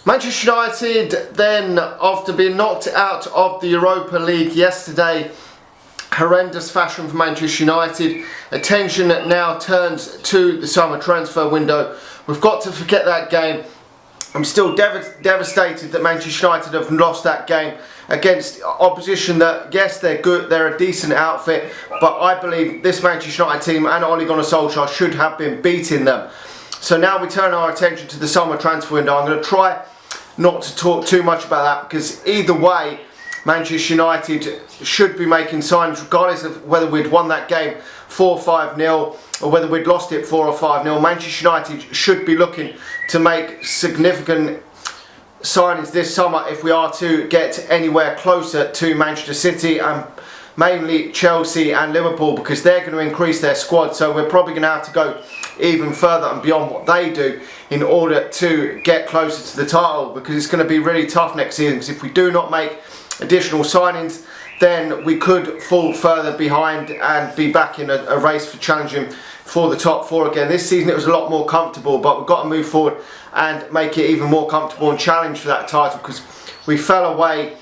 Manchester United then, after being knocked out of the Europa League yesterday, horrendous fashion for Manchester United. Attention now turns to the summer transfer window. We've got to forget that game. I'm still devastated that Manchester United have lost that game against opposition that, yes, they're good, they're a decent outfit, but I believe this Manchester United team and Ole Gunnar Solskjaer should have been beating them. So now we turn our attention to the summer transfer window. I'm going to try not to talk too much about that, because either way, Manchester United should be making signings regardless of whether we'd won that game 4-5-0 or whether we'd lost it 4 or 5-0. Manchester United should be looking to make significant signings this summer if we are to get anywhere closer to Manchester City and mainly Chelsea and Liverpool, because they're going to increase their squad. So we're probably going to have to go even further and beyond what they do in order to get closer to the title, because it's going to be really tough next season. Because if we do not make additional signings, then we could fall further behind and be back in a race for challenging for the top four again. This season it was a lot more comfortable, but we've got to move forward and make it even more comfortable and challenge for that title, because we fell away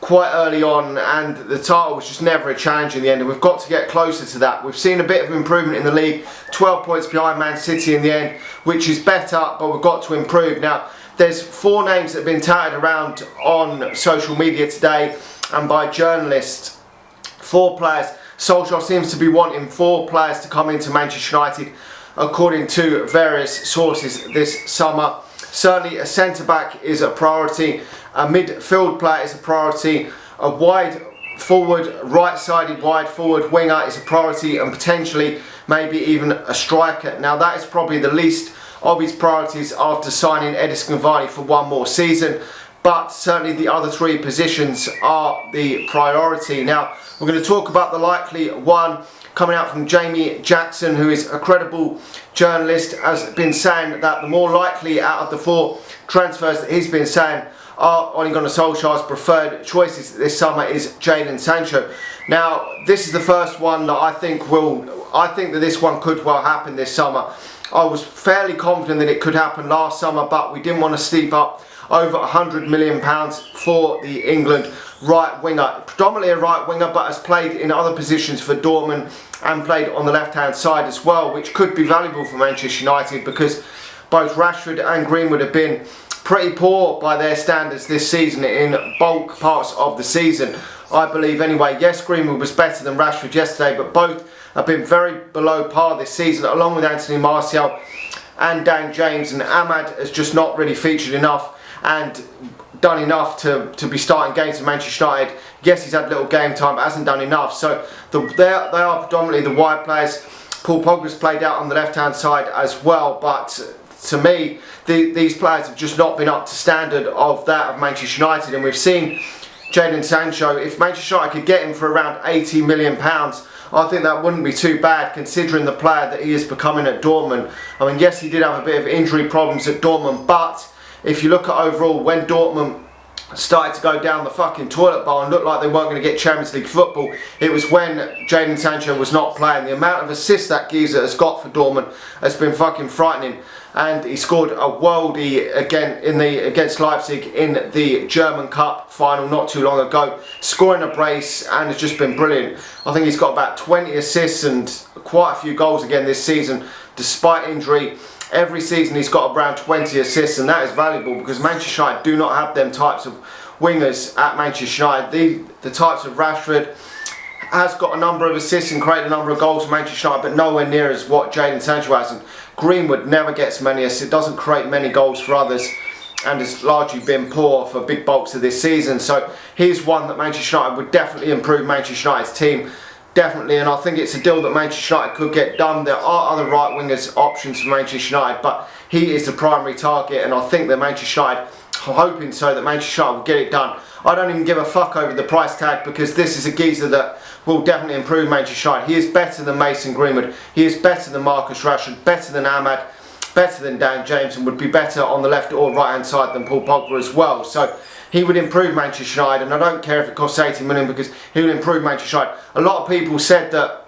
quite early on and the title was just never a challenge in the end, and we've got to get closer to that. We've seen a bit of improvement in the league, 12 points behind Man City in the end, which is better, but we've got to improve. Now, there's 4 names that have been touted around on social media today and by journalists. 4 players. Solskjaer seems to be wanting 4 players to come into Manchester United according to various sources this summer. Certainly a centre-back is a priority, a midfield player is a priority, a wide forward, right-sided wide forward winger is a priority, and potentially maybe even a striker. Now that is probably the least of his priorities after signing Edison Cavani for 1 more season, but certainly the other 3 positions are the priority. Now we're going to talk about the likely one coming out from Jamie Jackson, who is a credible journalist, has been saying that the more likely out of the 4 transfers that he's been saying are Ole Gunnar Solskjaer's preferred choices this summer is Jadon Sancho. Now this is the first one that I think that this one could well happen this summer. I was fairly confident that it could happen last summer, but we didn't want to steep up over £100 million for the England right winger. Predominantly a right winger, but has played in other positions for Dortmund and played on the left hand side as well, which could be valuable for Manchester United, because both Rashford and Greenwood have been pretty poor by their standards this season in bulk parts of the season, I believe anyway. Yes, Greenwood was better than Rashford yesterday, but both have been very below par this season, along with Anthony Martial and Dan James, and Ahmad has just not really featured enough and done enough to be starting games for Manchester United. Yes, he's had little game time, but hasn't done enough. So they are predominantly the wide players. Paul Pogba's played out on the left hand side as well, but to me these players have just not been up to standard of that of Manchester United. And we've seen Jadon Sancho, if Manchester United could get him for around £80 million, I think that wouldn't be too bad considering the player that he is becoming at Dortmund. I mean, yes, he did have a bit of injury problems at Dortmund, but if you look at overall, when Dortmund started to go down the fucking toilet bowl and looked like they weren't going to get Champions League football, it was when Jadon Sancho was not playing. The amount of assists that geezer has got for Dortmund has been fucking frightening, and he scored a worldie again against Leipzig in the German Cup final not too long ago, scoring a brace, and has just been brilliant. I think he's got about 20 assists and quite a few goals again this season despite injury. Every season he's got around 20 assists, and that is valuable because Manchester United do not have them types of wingers at Manchester United. The types of Rashford has got a number of assists and created a number of goals for Manchester United, but nowhere near as what Jadon Sancho has. And Greenwood never gets many assists, doesn't create many goals for others, and has largely been poor for big bulks of this season. So he's one that Manchester United would definitely improve Manchester United's team. Definitely, and I think it's a deal that Manchester United could get done. There are other right wingers options for Manchester United, but he is the primary target, and I think that Manchester United, I'm hoping so, that Manchester United will get it done. I don't even give a fuck over the price tag, because this is a geezer that will definitely improve Manchester United. He is better than Mason Greenwood, he is better than Marcus Rashford, better than Ahmad, better than Dan James, and would be better on the left or right hand side than Paul Pogba as well. So he would improve Manchester United, and I don't care if it costs 80 million, because he would improve Manchester United. A lot of people said that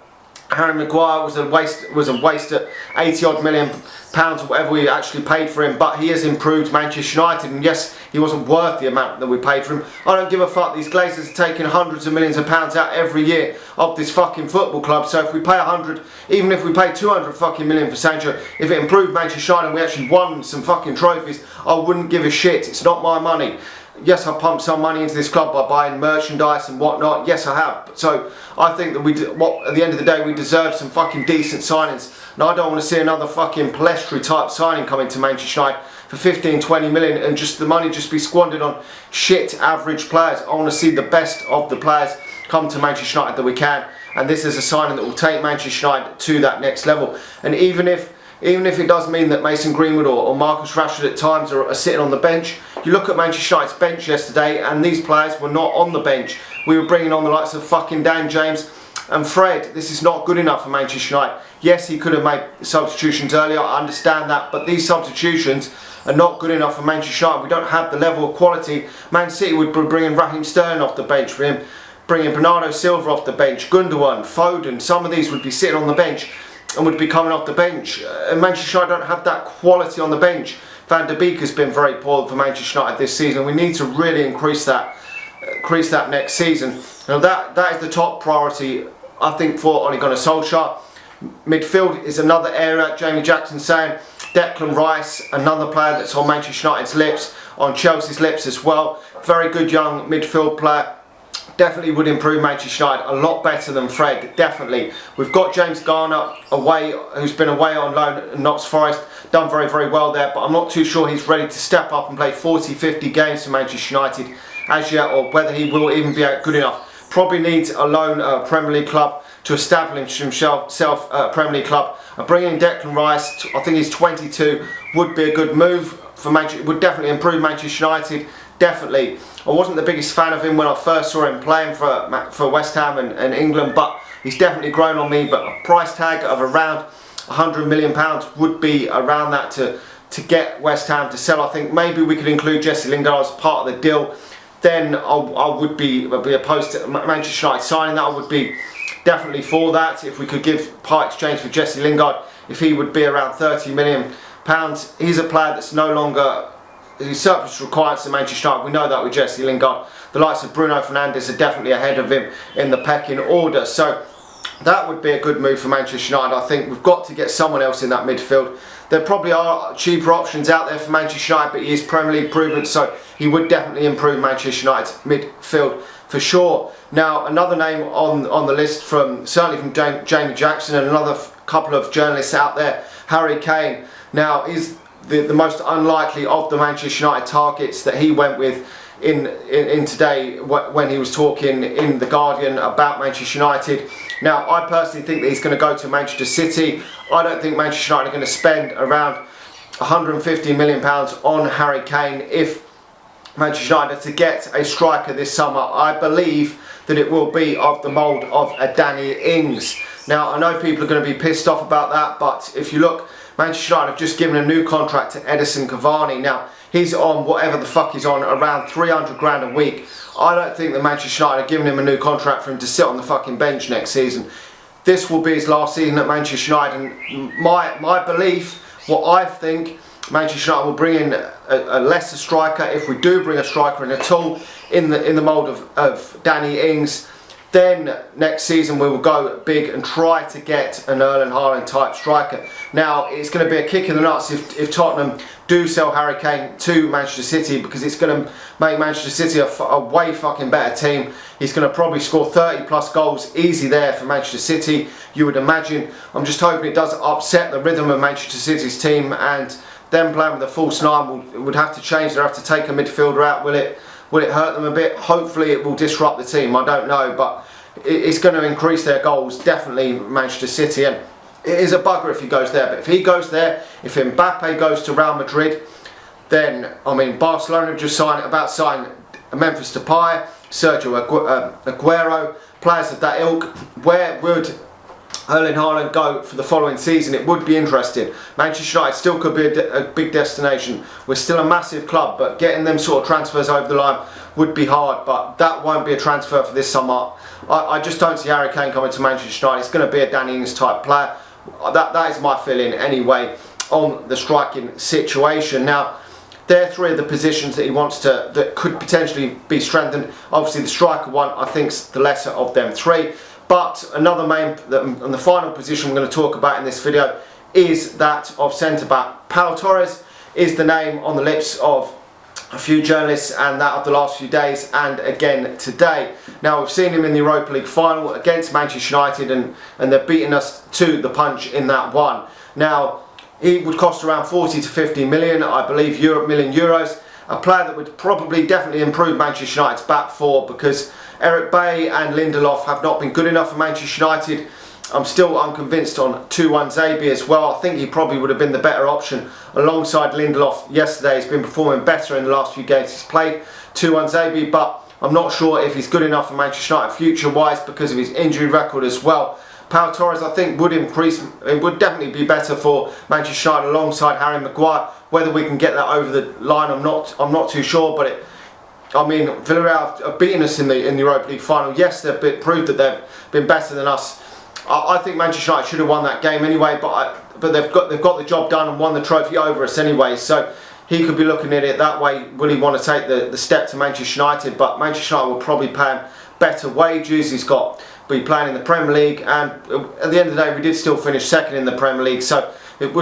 Harry Maguire was a waste at 80 odd million pounds or whatever we actually paid for him, but he has improved Manchester United, and yes, he wasn't worth the amount that we paid for him. I don't give a fuck. These Glazers are taking hundreds of millions of pounds out every year of this fucking football club, so if we pay 100, even if we pay 200 fucking million for Sancho, if it improved Manchester United and we actually won some fucking trophies, I wouldn't give a shit. It's not my money. Yes, I pumped some money into this club by buying merchandise and whatnot. Yes, I have. So I think that at the end of the day, we deserve some fucking decent signings. And I don't want to see another fucking Palestri type signing coming to Manchester United for 15, 20 million and just the money just be squandered on shit average players. I want to see the best of the players come to Manchester United that we can. And this is a signing that will take Manchester United to that next level. And even if it does mean that Mason Greenwood or Marcus Rashford at times are sitting on the bench, you look at Manchester United's bench yesterday and these players were not on the bench. We were bringing on the likes of fucking Dan James and Fred. This is not good enough for Manchester United. Yes, he could have made substitutions earlier, I understand that, but these substitutions are not good enough for Manchester United. We don't have the level of quality. Man City would be bringing Raheem Sterling off the bench for him, bringing Bernardo Silva off the bench, Gundogan, Foden, some of these would be sitting on the bench and would be coming off the bench. And Manchester United don't have that quality on the bench. Van der Beek has been very poor for Manchester United this season. We need to really increase that next season. Now that is the top priority, I think, for Ole Gunnar Solskjaer. Midfield is another area. Jamie Jackson saying Declan Rice, another player that's on Manchester United's lips, on Chelsea's lips as well. Very good young midfield player. Definitely would improve Manchester United a lot better than Fred, definitely. We've got James Garner away, who's been away on loan at Notts Forest, done very, very well there, but I'm not too sure he's ready to step up and play 40, 50 games for Manchester United as yet, or whether he will even be good enough. Probably needs a loan Premier League club to establish himself Premier League club. Bringing in Declan Rice, I think he's 22, would be a good move for Manchester. Would definitely improve Manchester United. Definitely. I wasn't the biggest fan of him when I first saw him playing for West Ham and England, but he's definitely grown on me. But a price tag of around £100 million would be around that to get West Ham to sell. I think maybe we could include Jesse Lingard as part of the deal. Then I would be opposed to Manchester United signing that. I would be definitely for that. If we could give part exchange for Jesse Lingard, if he would be around £30 million. He's a player that's no longer... His surplus requirements to Manchester United. We know that with Jesse Lingard. The likes of Bruno Fernandes are definitely ahead of him in the pecking order. So that would be a good move for Manchester United. I think we've got to get someone else in that midfield. There probably are cheaper options out there for Manchester United, but he is Premier League proven, so he would definitely improve Manchester United's midfield for sure. Now, another name on the list, certainly from Jamie Jackson and another couple of journalists out there, Harry Kane. Now, is the most unlikely of the Manchester United targets that he went with in today when he was talking in The Guardian about Manchester United. Now, I personally think that he's going to go to Manchester City. I don't think Manchester United are going to spend around £150 million on Harry Kane if Manchester United are to get a striker this summer. I believe that it will be of the mould of a Danny Ings. Now, I know people are going to be pissed off about that, but if you look, Manchester United have just given a new contract to Edison Cavani. Now, he's on whatever the fuck he's on, around 300 grand a week. I don't think that Manchester United are giving him a new contract for him to sit on the fucking bench next season. This will be his last season at Manchester United, and my belief, what I think, Manchester United will bring in a lesser striker, if we do bring a striker in at all, in the mould of Danny Ings. Then next season we will go big and try to get an Erling Haaland type striker. Now, it's going to be a kick in the nuts if Tottenham do sell Harry Kane to Manchester City, because it's going to make Manchester City a way fucking better team. He's going to probably score 30 plus goals easy there for Manchester City, you would imagine. I'm just hoping it doesn't upset the rhythm of Manchester City's team, and them playing with a false nine would have to change. They'll have to take a midfielder out. Will it hurt them a bit? Hopefully it will disrupt the team, I don't know, but it's going to increase their goals, definitely, Manchester City. And it is a bugger if he goes there, but if he goes there, if Mbappe goes to Real Madrid, then, I mean, Barcelona just signed Memphis Depay, Sergio Aguero, players of that ilk. Where would Erling Haaland go for the following season? It would be interesting. Manchester United still could be a big destination. We're still a massive club, but getting them sort of transfers over the line would be hard, but that won't be a transfer for this summer. I just don't see Harry Kane coming to Manchester United. It's going to be a Danny Ings type player. That is my feeling anyway. on the striking situation. Now, they're three of the positions that he wants to, that could potentially be strengthened. Obviously the striker one, I think, is the lesser of them three. But another main, and the final position we're going to talk about in this video is that of centre-back. Pau Torres is the name on the lips of a few journalists, and that of the last few days, and again today. Now, we've seen him in the Europa League final against Manchester United, and they're beating us to the punch in that one. Now, he would cost around 40 to 50 million, I believe, million euros. A player that would probably definitely improve Manchester United's back four, because Eric Bailly and Lindelof have not been good enough for Manchester United. I'm still unconvinced on Tuanzebe as well. I think he probably would have been the better option alongside Lindelof yesterday. He's been performing better in the last few games he's played, Tuanzebe, but I'm not sure if he's good enough for Manchester United future-wise because of his injury record as well. Pau Torres, I think, would increase. It would definitely be better for Manchester United alongside Harry Maguire. Whether we can get that over the line, I'm not too sure. But I mean, Villarreal have beaten us in the Europa League final. Yes, they've proved that they've been better than us. I think Manchester United should have won that game anyway. But they've got the job done and won the trophy over us anyway. So he could be looking at it that way. Will he want to take the step to Manchester United? But Manchester United will probably pay him better wages. He's got be playing in the Premier League, and at the end of the day we did still finish second in the Premier League, so it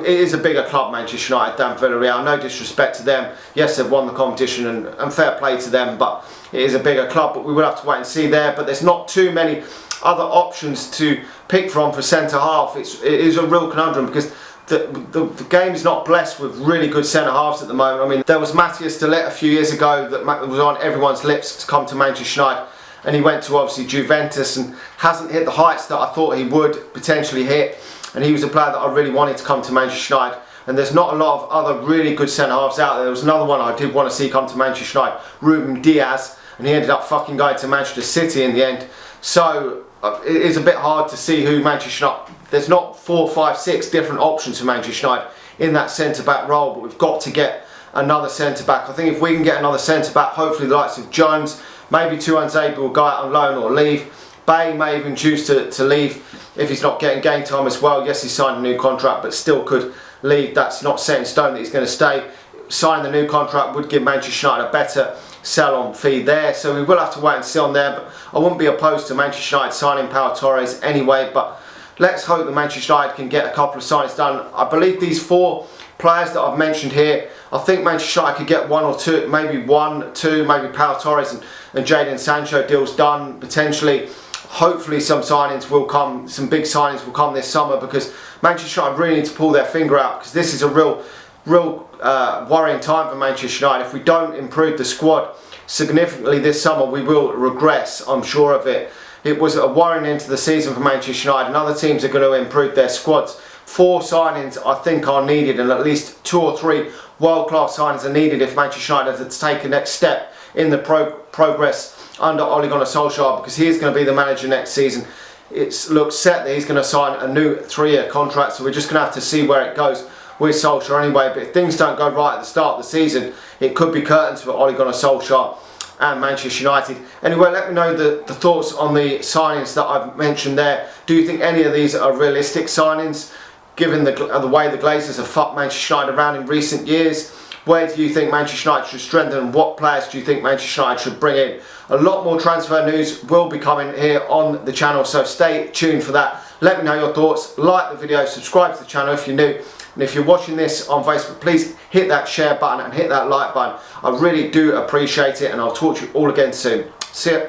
is a bigger club, Manchester United, than Villarreal. No disrespect to them, yes, they've won the competition, and fair play to them, but it is a bigger club. But we will have to wait and see there. But there's not too many other options to pick from for centre half. It is a real conundrum, because the game is not blessed with really good centre halves at the moment. I mean, there was Matthias de Ligt a few years ago that was on everyone's lips to come to Manchester United, and he went to obviously Juventus and hasn't hit the heights that I thought he would potentially hit. And he was a player that I really wanted to come to Manchester United. And there's not a lot of other really good centre halves out there. There was another one I did want to see come to Manchester United, Ruben Diaz, and he ended up fucking going to Manchester City in the end. So it is a bit hard to see who Manchester United. There's not 4, 5, 6 different options for Manchester United in that centre back role, but we've got to get another centre back. I think if we can get another centre back, hopefully the likes of Jones, maybe Tuanzebe will go out on loan or leave. Bay may even choose to leave if he's not getting game time as well. Yes, he signed a new contract, but still could leave. That's not set in stone that he's going to stay. Signing the new contract would give Manchester United a better sell-on fee there. So we will have to wait and see on there. But I wouldn't be opposed to Manchester United signing Pau Torres anyway. But let's hope that Manchester United can get a couple of signings done. I believe these 4 players that I've mentioned here, I think Manchester United could get 1 or 2, maybe 1, 2, maybe Pau Torres and Jadon Sancho deals done potentially. Hopefully some signings will come, some big signings will come this summer, because Manchester United really need to pull their finger out, because this is a real worrying time for Manchester United. If we don't improve the squad significantly this summer, we will regress, I'm sure of it. It was a worrying end to the season for Manchester United, and other teams are going to improve their squads. 4 signings I think are needed, and at least 2 or 3 world-class signings are needed if Manchester United has to take a next step in the progress under Ole Gunnar Solskjaer, because he is going to be the manager next season. It looks set that he's going to sign a new 3-year contract, so we're just going to have to see where it goes with Solskjaer anyway. But if things don't go right at the start of the season, it could be curtains for Ole Gunnar Solskjaer and Manchester United. Anyway, let me know the thoughts on the signings that I've mentioned there. Do you think any of these are realistic signings, given the way the Glazers have fucked Manchester United around in recent years? Where do you think Manchester United should strengthen? What players do you think Manchester United should bring in? A lot more transfer news will be coming here on the channel, so stay tuned for that. Let me know your thoughts, like the video, subscribe to the channel if you're new, and if you're watching this on Facebook, please hit that share button and hit that like button. I really do appreciate it, and I'll talk to you all again soon. See ya.